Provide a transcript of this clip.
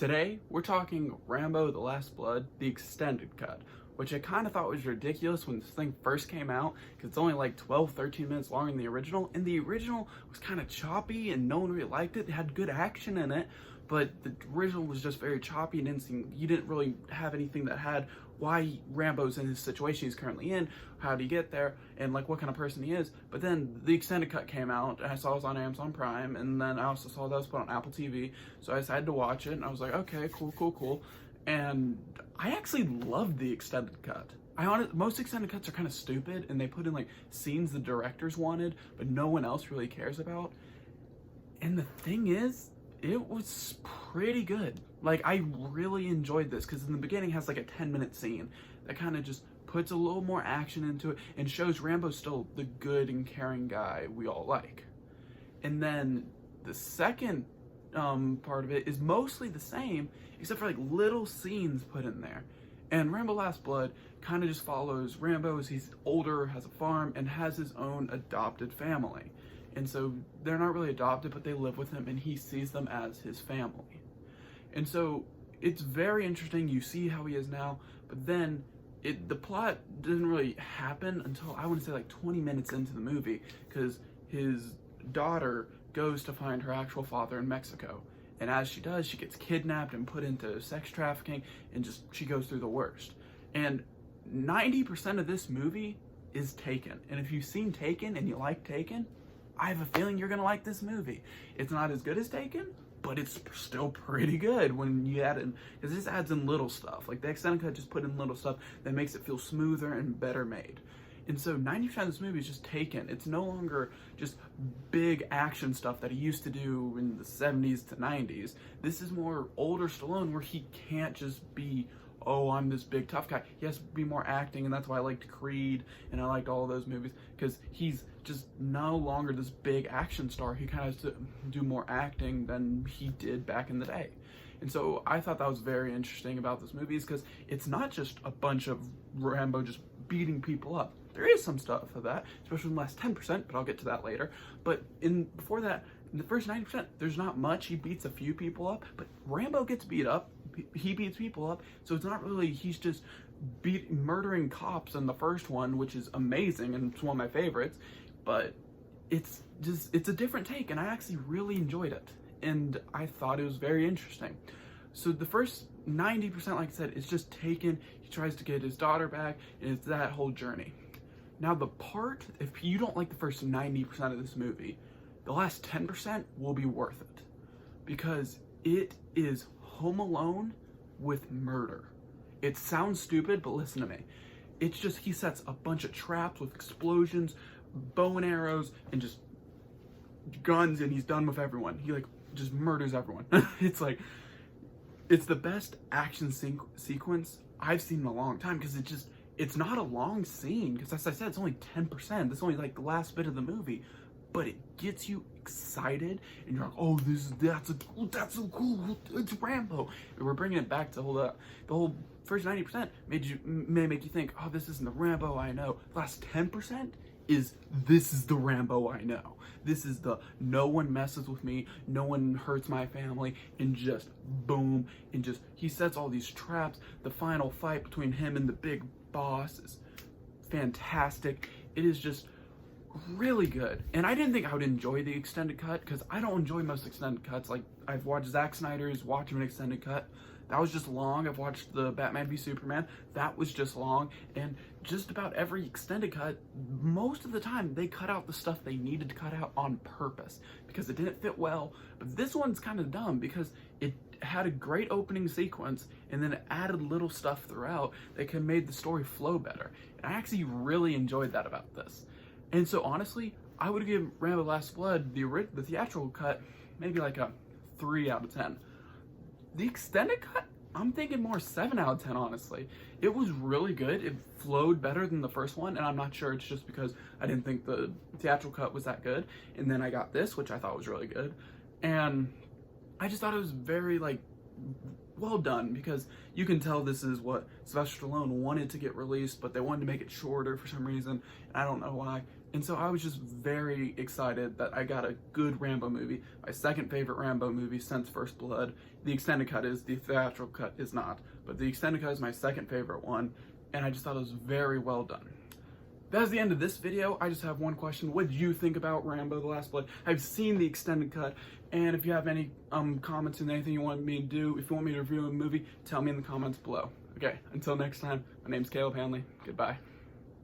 Today, we're talking Rambo: The Last Blood, the extended cut, which I kind of thought was ridiculous when this thing first came out, because it's only like 12, 13 minutes longer than the original, and the original was kind of choppy and no one really liked it. It had good action in it, but the original was just very choppy and didn't seem, you didn't really have anything that had why Rambo's in his situation he's currently in, how did he get there, and like what kind of person he is. But then the extended cut came out, and I saw it was on Amazon Prime, and then I also saw that it was put on Apple TV, so I decided to watch it, and I was like, okay, cool. And I actually loved the extended cut. Most extended cuts are kind of stupid, and they put in like scenes the directors wanted, but no one else really cares about. And the thing is, it was pretty good. Like, I really enjoyed this, because in the beginning it has like a 10-minute scene that kind of just puts a little more action into it and shows Rambo's still the good and caring guy we all like. And then the second part of it is mostly the same, except for like little scenes put in there. And Rambo Last Blood kind of just follows Rambo as he's older, has a farm, and has his own adopted family. And so they're not really adopted, but they live with him, and he sees them as his family. And so it's very interesting. You see how he is now, but then the plot didn't really happen until, I want to say, like 20 minutes into the movie, because his daughter goes to find her actual father in Mexico. And as she does, she gets kidnapped and put into sex trafficking, and she goes through the worst. And 90% of this movie is Taken. And if you've seen Taken and you like Taken, I have a feeling you're gonna like this movie. It's not as good as Taken, but it's still pretty good when you add in, because this adds in little stuff. Like the extended cut just put in little stuff that makes it feel smoother and better made. And so 90% of this movie is just Taken. It's no longer just big action stuff that he used to do in the 70s to 90s. This is more older Stallone, where he can't just be, oh, I'm this big tough guy. He has to be more acting, and that's why I liked Creed, and I liked all of those movies, because he's just no longer this big action star. He kind of has to do more acting than he did back in the day. And so I thought that was very interesting about this movie, is because it's not just a bunch of Rambo just beating people up. There is some stuff of that, especially in the last 10%, but I'll get to that later. But before that, in the first 90%, there's not much. He beats a few people up, but Rambo gets beat up. He beats people up, so it's not really, he's just murdering cops in the first one, which is amazing, and it's one of my favorites, but it's a different take, and I actually really enjoyed it, and I thought it was very interesting. So the first 90%, like I said, is just Taken. He tries to get his daughter back, and it's that whole journey. Now the part, if you don't like the first 90% of this movie, the last 10% will be worth it, because it is Home Alone with murder. It sounds stupid, but listen to me. It's just, he sets a bunch of traps with explosions, bow and arrows, and just guns, and he's done with everyone. He like just murders everyone. It's like, it's the best action sequence I've seen in a long time, because it's not a long scene, because as I said, it's only 10%. That's only like the last bit of the movie, but it gets you excited, and you're like, oh, that's so cool, it's Rambo. And we're bringing it back to the whole first 90% may make you think, oh, this isn't the Rambo I know. The last 10% this is the Rambo I know. This is the no one messes with me, no one hurts my family, and just boom, and just he sets all these traps. The final fight between him and the big boss is fantastic. It is just really good. And I didn't think I would enjoy the extended cut, because I don't enjoy most extended cuts. Like, I've watched Zack Snyder's Watchmen extended cut. That was just long. I've watched the Batman v Superman. That was just long. And just about every extended cut, most of the time, they cut out the stuff they needed to cut out on purpose, because it didn't fit well. But this one's kind of dumb, because it had a great opening sequence, and then it added little stuff throughout that could have made the story flow better. And I actually really enjoyed that about this. And so honestly, I would give Rambo Last Blood, the theatrical cut, maybe like a 3 out of 10. The extended cut, I'm thinking more 7 out of 10, honestly. It was really good. It flowed better than the first one, and I'm not sure it's just because I didn't think the theatrical cut was that good. And then I got this, which I thought was really good. And I just thought it was very, like, well done, because you can tell this is what Sylvester Stallone wanted to get released, but they wanted to make it shorter for some reason, and I don't know why. And so I was just very excited that I got a good Rambo movie, my second favorite Rambo movie since First Blood. The extended cut is, the theatrical cut is not, but the extended cut is my second favorite one, and I just thought it was very well done. That's the end of this video. I just have one question. What did you think about Rambo The Last Blood? I've seen the extended cut, and if you have any comments and anything you want me to do, if you want me to review a movie, tell me in the comments below. Okay, until next time, my name's Caleb Hanley. Goodbye.